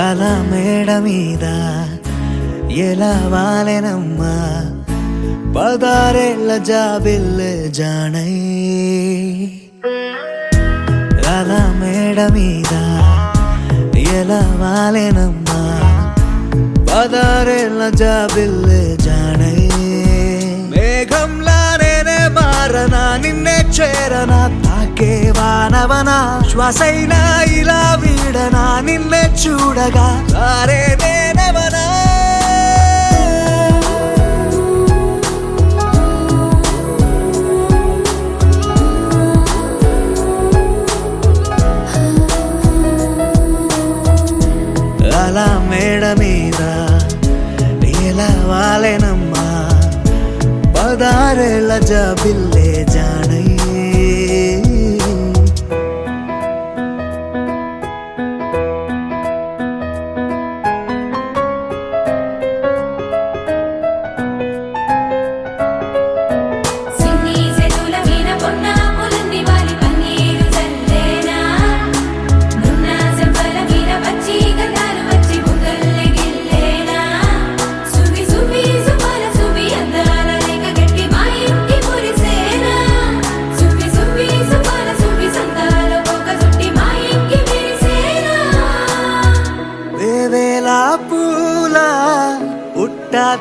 అలా మేడ మీద ఎలా వాలెనమ్మా పదారేళ్ళ జాబిల్లే జానై. అలా మేడ మీద ఎలా వాలెనమ్మా పదారేళ్ళ జాబిల్లే జానై. మేఘంలా నేనే మారనా నిన్నే చేరనా తాకే వానవనా శ్వాసైనా ఇలా వీడనా నిన్నే చూడగా సారే నేనవనా. అలా మేడ మీద ఎలా వాలెనమ్మా పదారేళ్ళ జాబిల్లే జానై.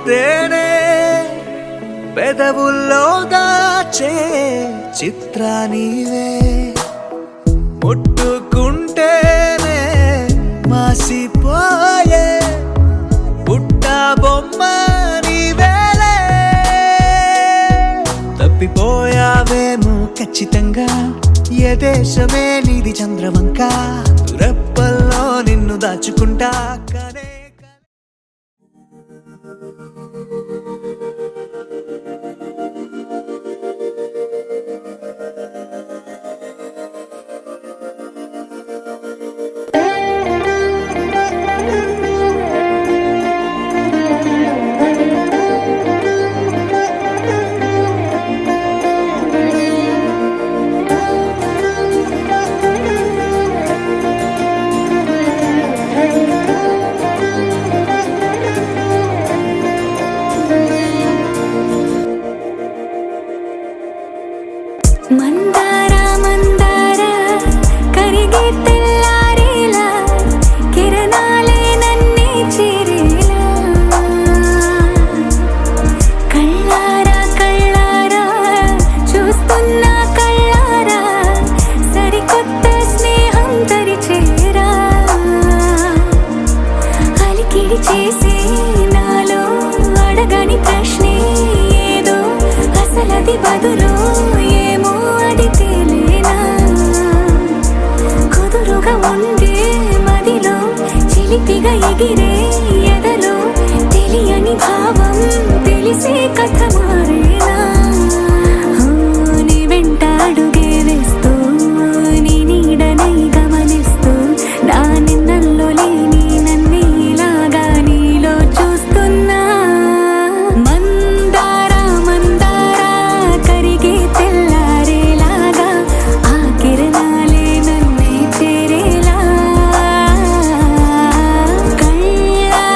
తేనే పెదవుల్లో దాచే చిత్ర నీవే ముట్టుకుంటేనే మాసిపోయే పుట్ట బొమ్మ నీవేలే. తప్పిపోయావేమో ఖచ్చితంగా ఏ దేశమే నీది చంద్రవంక రెప్పల్లో నిన్ను దాచుకుంటా కనే. మందార మందార కరిగే తెల్లారేలా కిరణాలే నన్నే చేరేలా కళ్ళారా కళ్ళారా చూస్తున్నా కళ్ళారా సరికొత్త స్నేహం తరిచేరా అలికిడి చేసే నాలో అడగని ప్రశ్నే ఏదో అసలది బదులు చిలిపిగా ఎగిరే ఎదలో తెలియని భావం తెలిసే కథ మారేనా. నీ వెంట అడుగే వేస్తూ నీ నీడనై గమనిస్తూ నా నిన్నల్లో లేని నన్నే ఇలాగా నీలో చూస్తున్నా. మందార మందార కరిగే తెల్లారేలాగా ఆ కిరణాలే నన్నే చేరేలా కళ్ళారా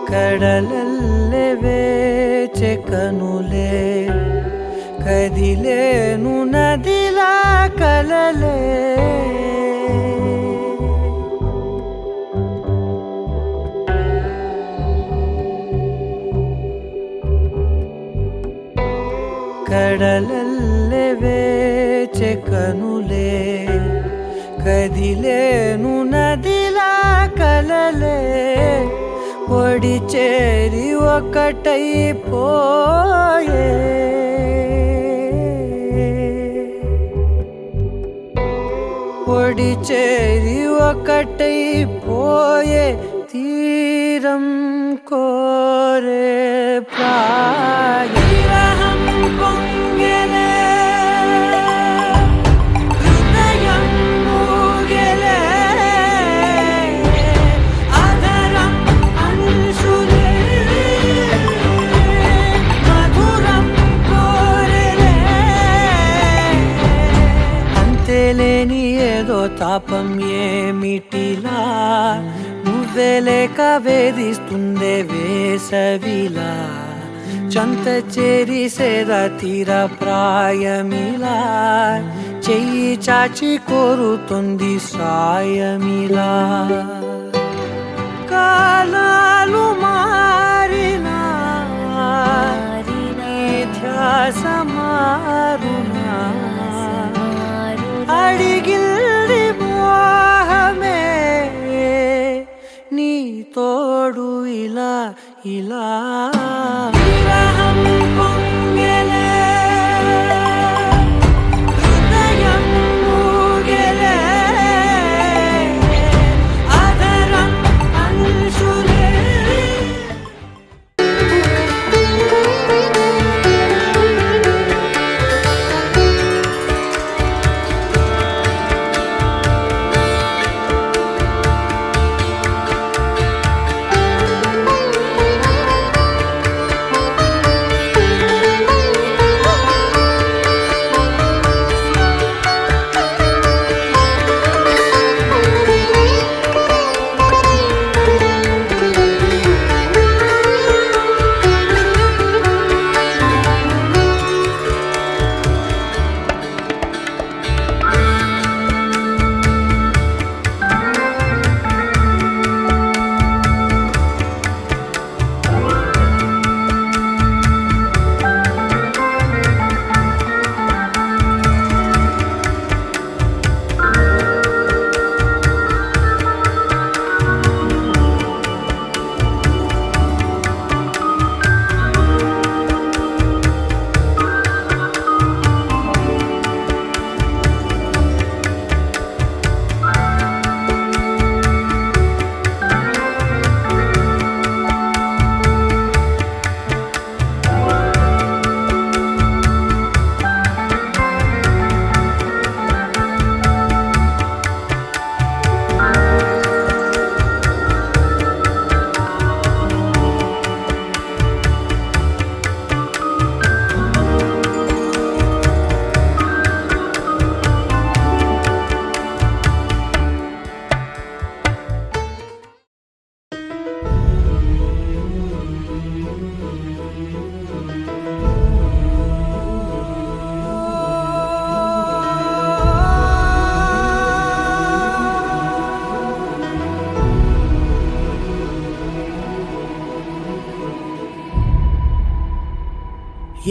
కడలల్లె వేచె కనులే కదిలేను నదిలా కలలే కడలల్లె వేచె కనులే కదిలేను నదిలా కలలే ఒడి చేరి ఒకటైపోయే ఒడి చేరి ఒకటైపోయే తీరం కోరే ప్రాయం పొంగెలే హృదయం మూగెలే అధరం అంశులే మధురం కోరెలే అంతేలేని ఏదో తాపం ఏమిటిలా నువ్వే లేక వేధిస్తుందే వేసవిలా చంత చేరి సేద తీర ప్రాయమిలా చెయ్యి చాచి కోరుతుంది సాయమిలా కాలాలు మారినా ధ్యాస మారునా అడిగిల్ది మోహమే నీ తోడు ఇలా ఇలా విరహం పొంగెలే హృదయం మూగెలే అధరం అంశులే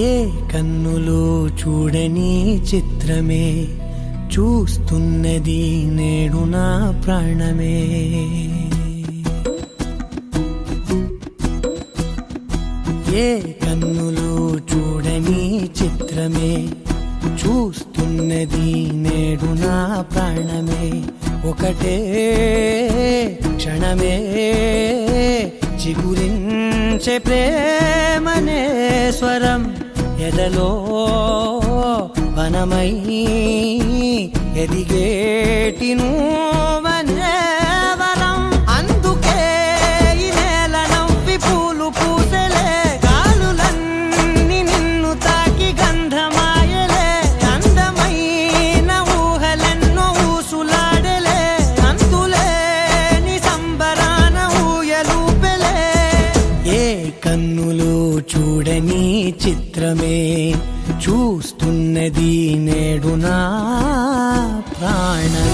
ఏ కన్నులు చూడని చిత్రమే చూస్తున్నది నేడు నా ప్రాణమే ఏ కన్నులు చూడని చిత్రమే చూస్తున్నది నేడు నా ప్రాణమే ఒకటే క్షణమే చిగురించే ప్రేమనే స్వరం ఎదలో వనమై ఎదిగేటి నువ్వనే వరం అందుకే ఈ నేల నవ్వి పూలు పూసెలే గాలులన్నీ నిన్ను తాకి గంధమాయలే అందమైన ఊహలెన్నో ఊసులాడలే అంతులేని సంబరాన ఊయలూపెలే చూడని చిత్రమే చూస్తున్నది నేడు నా ప్రాణమే.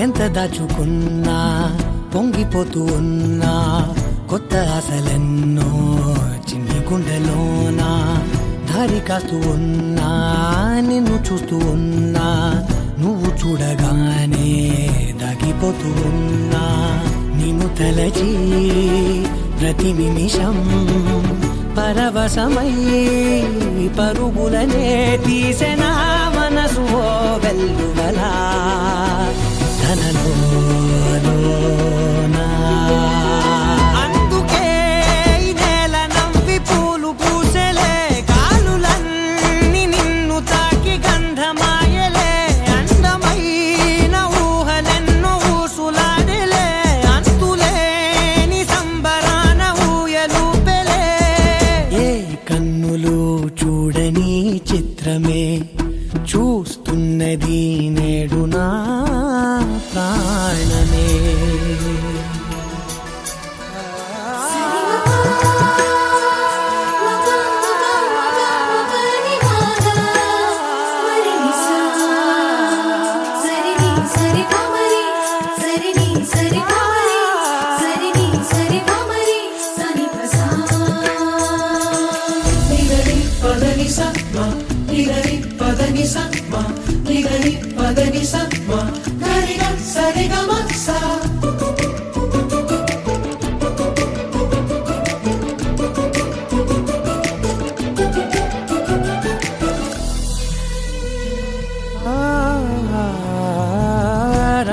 ఎంత దాచుకున్నా పొంగిపోతూ ఉన్నా కొత్త ఆశలెన్నో చిన్ని గుండెలోనా దారి కాస్తూ ఉన్నా నిన్ను చూస్తూ ఉన్నా నువ్వు చూడగానే దాగిపోతూ ఉన్నా నిన్ను తలచి ప్రతి నిమిషం పరవశమై పరుగులనే తీసెనా మనసు ఓ వెల్లువలా అందుకే ఈ నేల నవ్వి పూలు పూసెలే గాలులన్నీ నిన్ను తాకి గంధమాయలే అందమైన ఊహలెన్నో ఊసులాడలే అంతులేని సంబరాన ఊయలూపెలే. ఏ కన్నులు చూడని చిత్రమే చూస్తున్నది నేడు నా ప్రాణమే.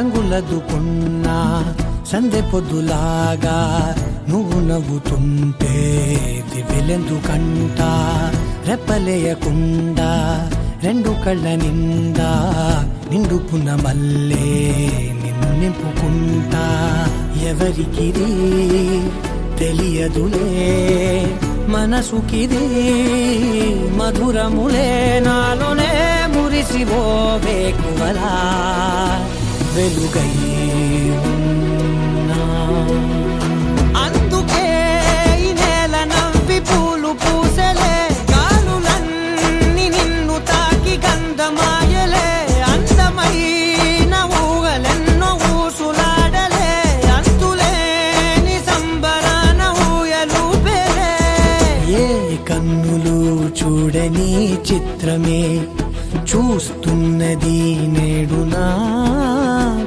రంగులదుకున్నా సందె పొద్దులాగా నువ్వు నవ్వుతుంటే దివ్వెలెందుకంట రెప్పలేయకుండా రెండు కళ్ళ నిండా నిండుకున్న మల్లే నిన్ను నింపుకుంటా. ఎవరికిది తెలియదులే మనసుకిది మధురములే నాలోనే మురిసివో వేకువలా వెలుగై ఉన్నా. అందుకే ఈ నేల నవ్వి పూలు పూసెలే గాలులన్నీ నిన్ను తాకి గంధమాయలే అందమైన ఊహలెన్నో ఊసులాడలే అంతులేని సంబరాన ఊయలూపెలే. ఏ కన్నులు చూడని చిత్రమే చూస్తున్నది నేడు నా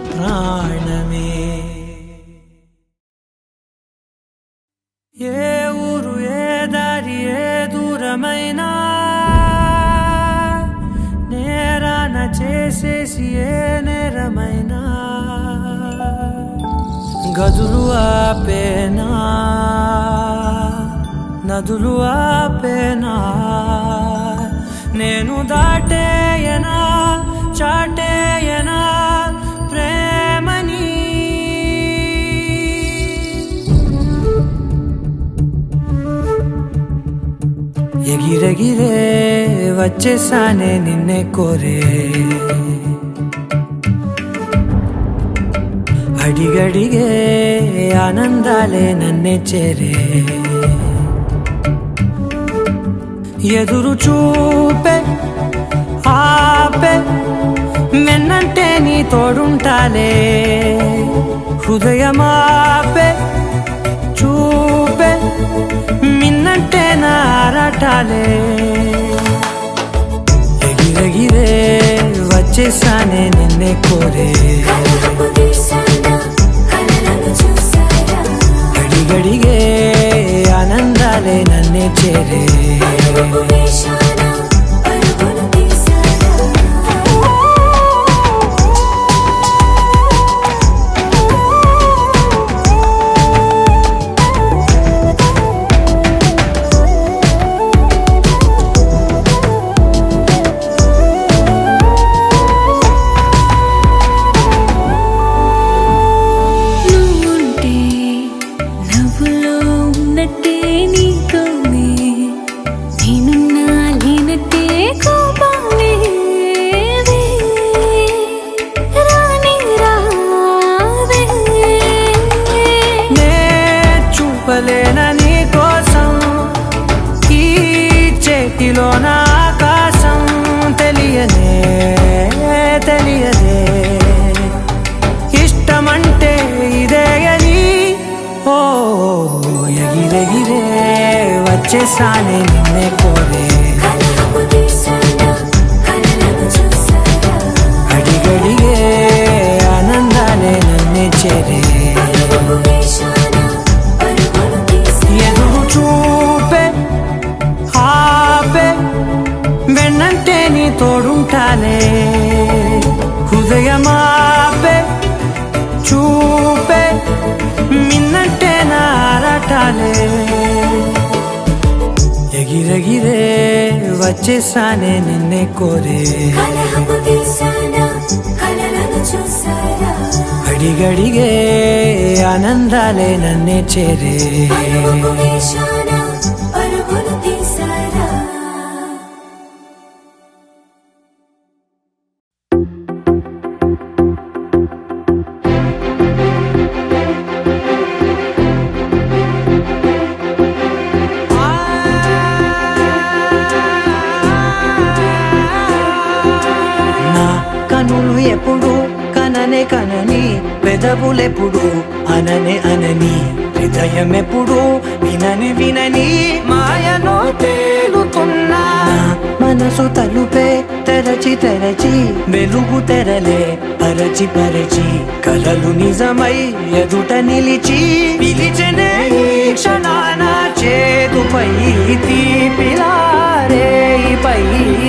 ప్రాణమే. ఏ ఊరు ఏ దారి ఏ దూరమైనా నేరాన చేసేసి ఏ నేరమైనా గదులు ఆపేనా నదులు ఆపేనా నేను దాటేయనా చాటేయనా ప్రేమని. ఎగిరెగిరే వచ్చేసానే నిన్నే కోరే అడిగడిగే ఆనందాలే నన్నే చేరే ఎదురు చూపే ఆపే వెన్నంటే నీ తోడుంటాలే హృదయమాపే చూపే మిన్నంటే నా ఆరాటాలే ఎగిరెగిరే వచ్చేసానే నిన్నే కోరే అడిగడిగే ఆనందాలే నన్నే చేరే నీలోన ఆకాశం తెలియదే ఇష్టమంటే ఇదే అని ఓ ఎగిరెగిరే వచ్చేసానే నిన్నే కోరే అడిగడిగే ఆనందాలే నన్నే చేరే ఎదురు చూపే ఆపే వెన్నంటే నీ తోడుంటాలే హృదయమాపే చూపే మిన్నంటే నారాటాలే ఎగిరెగిరే వచ్చేసానే నిన్నే కోరే అడిగడిగే ఆనందాలే నన్నే చేరే కనులు ఎప్పుడు కననే కనని పెదవులెప్పుడు అననే అనని హృదయం ఎప్పుడు వినని వినని మాయలో తేలుతున్నా మనసు తలుపే తెరచి తెరచి వెలుగు తెరలే పరచి పరచి కలలు నిజమై ఎదుట నిలిచి పిలిచనే ఈ క్షణాన చేతుపై తీపిలారే పై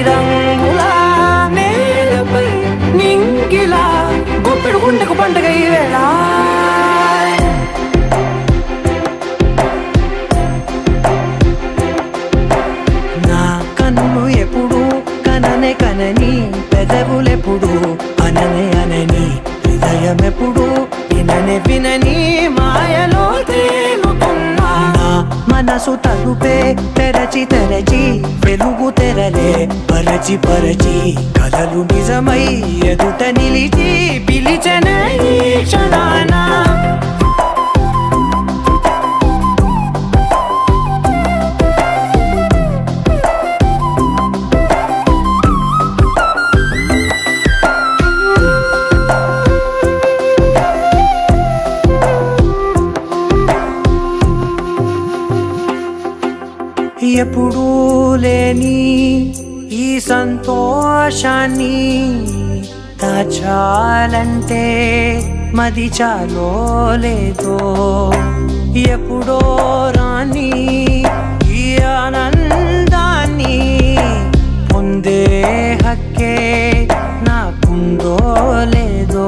రంగులా నేలపై నింగిలా గొప్పెడు గుండెకు పండగ ఈ వేళ నా కన్ను ఎప్పుడు కననే కనని పెదవులెప్పుడు అననే అనని హృదయం ఎప్పుడు విననే వినని మాయలో తేలుతున్నా మనసు తలుపే తెరచి తెరచి వెలుగు తెరలే పరచి పరచి కలలు నిజమై ఎదుట నిలిచి పిలిచనే ఈ క్షణాన ఎప్పుడూ లేని ఈ సంతోషాన్ని దాచాలంటే మది చాలో లేదో ఎప్పుడో రాని ఈ ఆనందాన్ని పొందే హక్కే నాకుందో లేదో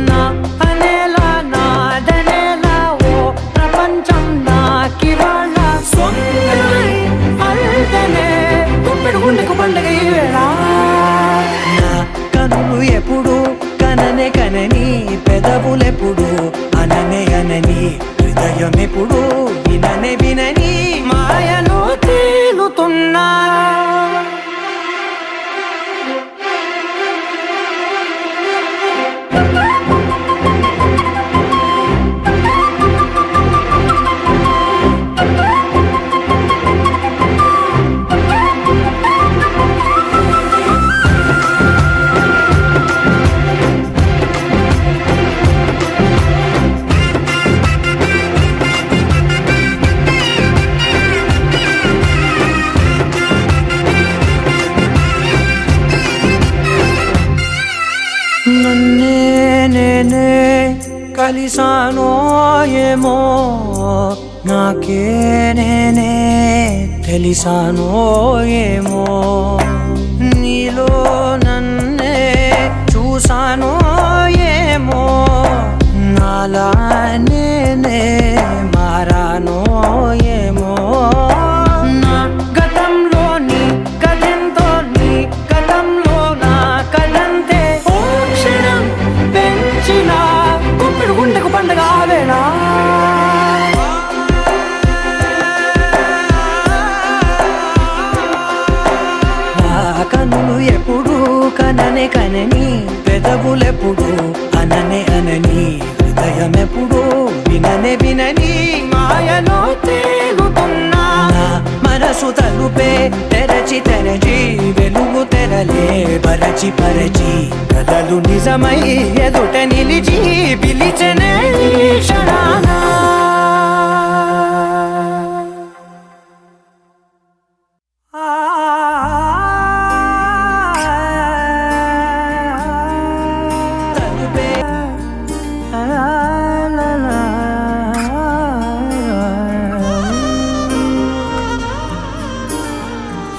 నా అనేలా నాదనేలా ఓ ప్రపంచం నాకివాళ్ళ గుండెకు పండగ ఈ వేళ నా కనులు ఎప్పుడు కననే కనని పెదవులెప్పుడు అననే అనని హృదయం ఎప్పుడు విననే వినని మాయలో తేలుతున్నా నన్నే నేనే కలిసానో ఏమో నాకే నేనే తెలిసానో ఏమో నీలో నన్నే చూసానో ఏమో నాలా నేనే మారానో ఏమో నా గతంలోని కథంతో నీ గతంలో నా కథంతే ఓ క్షణం పెంచిన గుప్పెడు గుండెకు పండగ ఆవేళ కనులు ఎప్పుడు కననే కనని పెదవులెప్పుడు అననే అనని హృదయం ఎప్పుడు విననే వినని మాయలో తేలుతున్నా మనసు మనసు తలుపే తెరచి తెరచి వెలుగు తెరలే పరచి పరచి కలలు నిజమై ఎదుట నిలిచి పిలిచెనే క్షణానా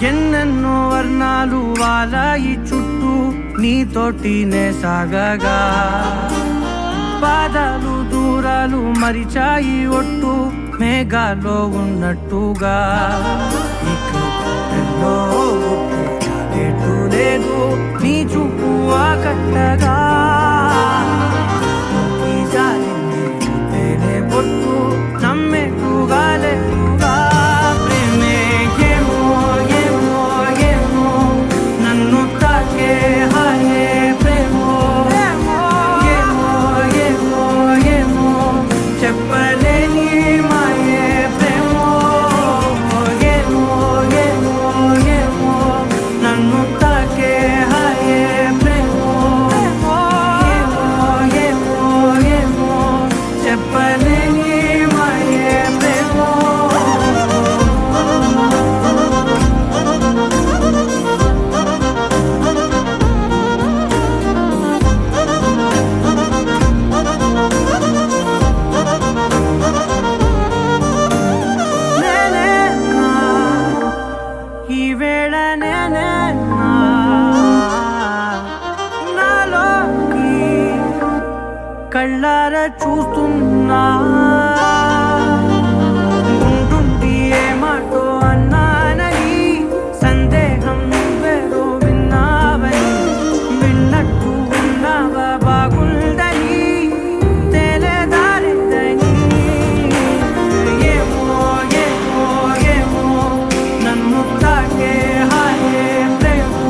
ఎన్నెన్నో వర్ణాలు వాలాయి చుట్టూ నీతోటినే సాగగా పాదాలు దూరాలు మరిచాయి ఒట్టు మేఘాలో ఉన్నట్టుగా ఇక గుండెల్లో గుట్టు లేదు నీ చూపు ఆకట్టగా ఈ జాలిని చూస్తేనే పొట్టు నమ్మేట్టుగా లేదుగా ప్రేమే ఏమో ఏమో ఏమో నన్ను తాకే హాయే ప్రేమో ఏమో ఏమో ఏమో చెప్పలేని మాయే ప్రేమో ఏమో ఏమో ఏమో నన్ను తాకే హాయే ప్రేమో ఏమో ఏమో ఏమో చెప్పలేని మాయే ప్రేమో నేనేనా ఈ వేళ నేనేనా నాలోకి కళ్ళార చూస్తున్నా ఉంటుండి ఏ మాటో అన్నానని సందేహం నువ్వేదో విన్నావని విన్నట్టు ఉన్నావా బాగుందని తెలియదారిద్దని ఏమో ఏమో ఏమో నన్ను తాకే హాయే ప్రేమో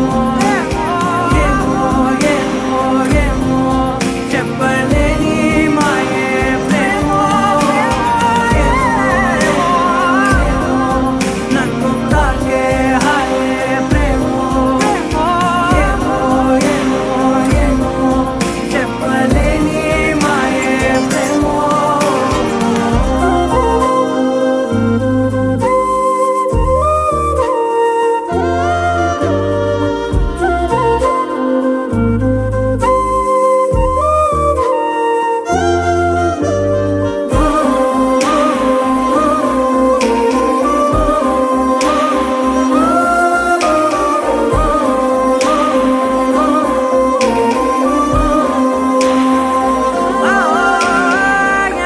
ఏమో ఏమో ఏమో చెప్పలేని మాయే ప్రేమో నన్ను తాకే హాయే ప్రేమో ఏమో ఏమో ఏమో చెప్పలేని మాయే ప్రేమో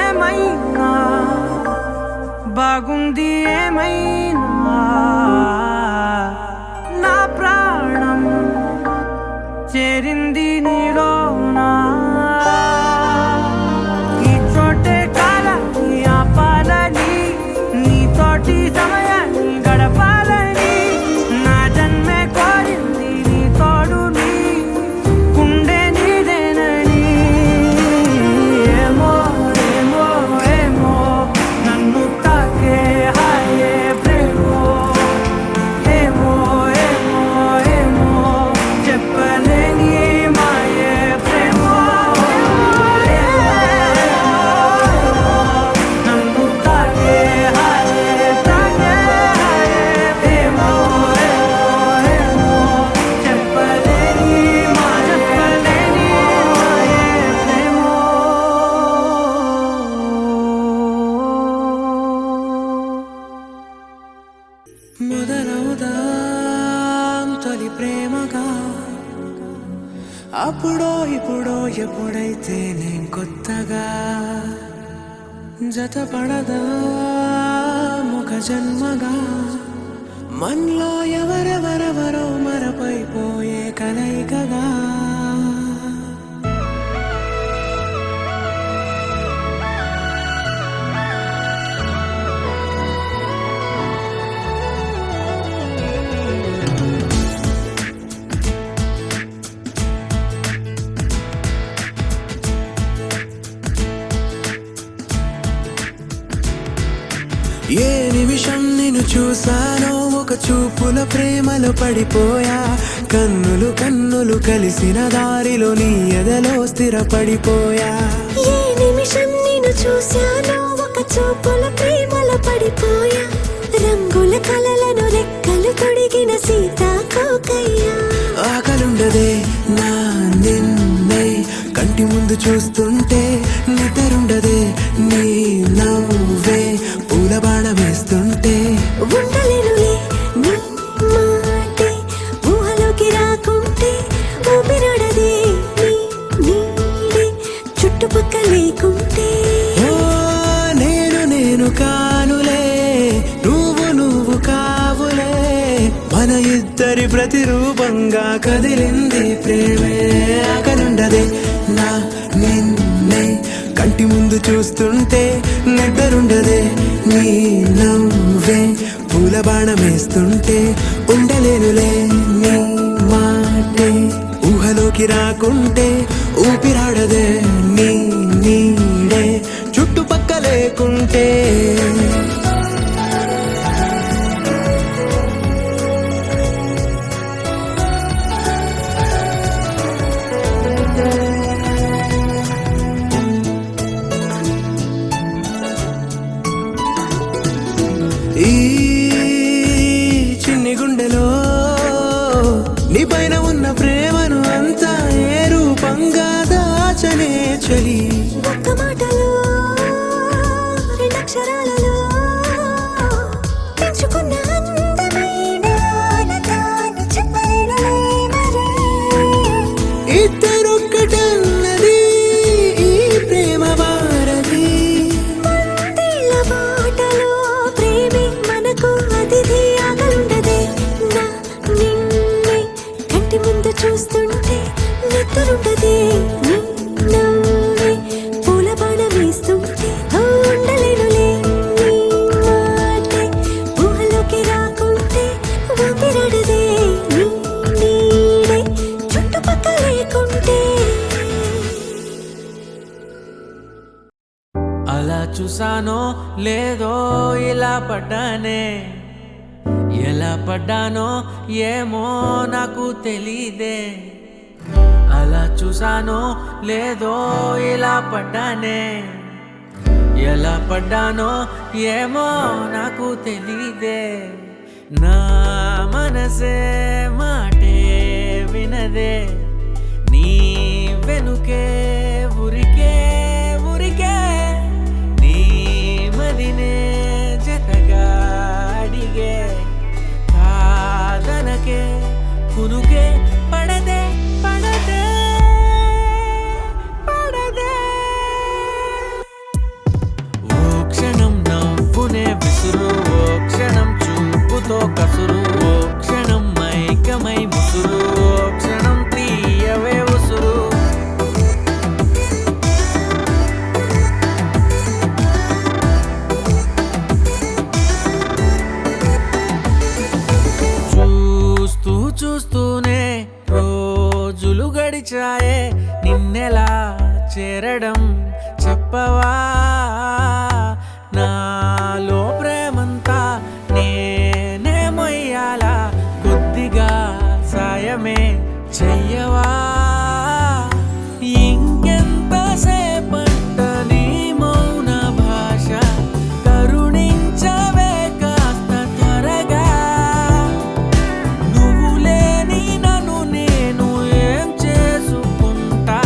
ఏమైనా బాగుంది ఏమైనా నా ప్రాణం చేరింది నీలోనా ఈ చోటే కాలాన్ని ఆపాలని నీతోటి సమయాన్ని గడపాలని నా జన్మే కోరింది నీ తోడుని గుండె నీదేనని ఏమో ఏమో ఏమో నన్ను తాకే హాయే ప్రేమో ఏమో ఏమో ఏమో చెప్పలేని మాయే ప్రేమో నన్ను తాకే హాయే ప్రేమో ఏమో చెప్పలేని మాయే ప్రేమో మొదలవుదాం తొలి ప్రేమగా అప్పుడో ఇప్పుడో ఎప్పుడైతే నేను కొత్తగా జతపడదా ఒక జన్మగా మనలో ఎవరెవరెవరో మరపైపోయే కలయికగా ఏ నిమిషం నిన్ను చూసానో ఒక చూపుల ప్రేమలో పడిపోయా. కన్నులు కన్నులు కలిసిన దారిలో నీ ఎదలో స్థిరపడిపోయా. ఏ నిమిషం నిన్ను చూశానో ఒక చూపుల ప్రేమలో పడిపోయా. రంగుల కలలను రెక్కలు తొడిగిన సీతాకోకయ్యా. ఆకలుండదే నా నిన్నే కంటి ముందు చూస్తుంటే, నిద్రుండదే నీ నవ్వే పూల బాణ వేస్తుంటే. ఉండలేనులే నీ మాటే ఊహలోకి రాకుంటే, ఊపిరాడదే నీ నీడే చుట్టుపక్క లేకుంటే. ఓ నేను నేను కానులే, నువ్వు కావులే, మన ఇద్దరి ప్రతిరూపంగా కదిలింది ప్రేమే. ఆకలుండదే నా నిన్నే కంటి ముందు చూస్తుంటే, నిద్రుండదే నీ నవ్వే పూల బాణం వేస్తుంటే. ఉండలేనులే నీ మాటే ఊహలోకి రాకుంటే, ఊపిరాడదే నీ నీడే చుట్టుపక్క లేకుంటే. ఈ చిన్ని గుండెలో నీ పైన ఉన్న ప్రేమను అంతా ఏ రూపంగా దాచనే చలి. ఒక్క మాటలో రెండక్షరాలలో పెంచుకున్న అందమైన ఆనతాను చెప్పలేనులే మరి. ఇద్దరొక్కటన్నది ఈ ప్రేమ వారది. మందిళ్ళ బాటలో ప్రేమే మనకు అతిథి. ఆగలుండదే నా నిన్నే కంటి ముందు చూస్తుంటే, నిద్రుండదే నీ నవ్వే పూల బాణం వేస్తుంటే. ఉండలేనులే నీ మాటే ఊహలోకి రాకుంటే, ఊపిరాడదే నీ నీడే చుట్టుపక్క లేకుంటే. అలా చూసానో లేదో ఇలా పడ్డానే, ఎలా పడ్డానో ఏమో నాకు తెలీదే. అలా చూసానో లేదో ఇలా పడ్డానే, ఎలా పడ్డానో ఏమో నాకు తెలీదే. నా మనసే మాటే వినదే, నీ వెనుకే ఉరికే ఉరికే, నీ మదినే జతగా అడిగే. కాదనకే కునుకే పడదే పడదే పడదే. ఓ క్షణం నవ్వునే విసురు, ఓ క్షణం చూపుతో కసురు, ఓ క్షణం మైకమై ముసురు, ఓ క్షణం తీయవే ఉసురు. చూస్తూ చూస్తూనే రోజులు గడిచాయే, నిన్నెలా చేరడం చెప్పవా. నాలో ప్రేమంతా నేనే మొయ్యాలా, కొద్దిగా సాయమే చెయ్యవా. ఇంకెంత సేపంట నీ మౌన భాష, కరుణించవే కాస్త త్వరగా. నువ్వు లేని నన్ను నేను ఏం చేసుకుంటా,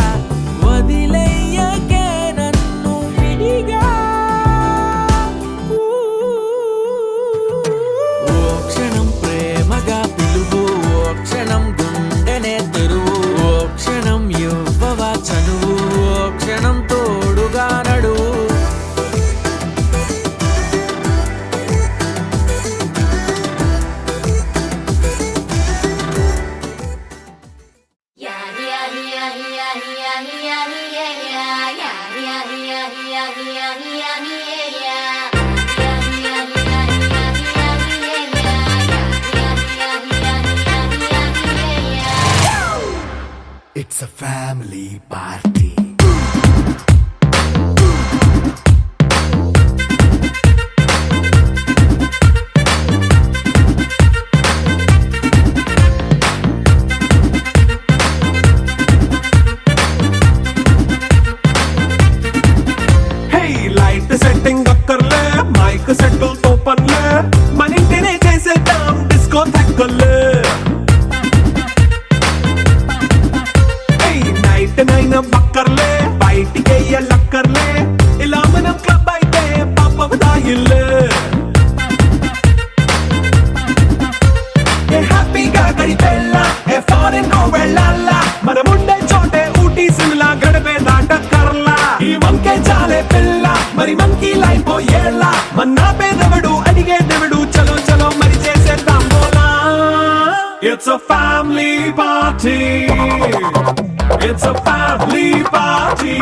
వదిలేయకే నన్ను విడిగా. ఓ క్షణం ప్రేమగా పిలువు, ఓ క్షణం గుండెనే తెరువు, ఓ క్షణం ఇవ్వవా చనువు, ఓ క్షణం తోడుగా నడువు. It's a family party. మరి మంకీ లైన్ పోయేలా మన్నా పేదవడు అడిగేదెవడు చలో చలో మరి చేసేద్దాం బోలా It's a family party. It's a family party.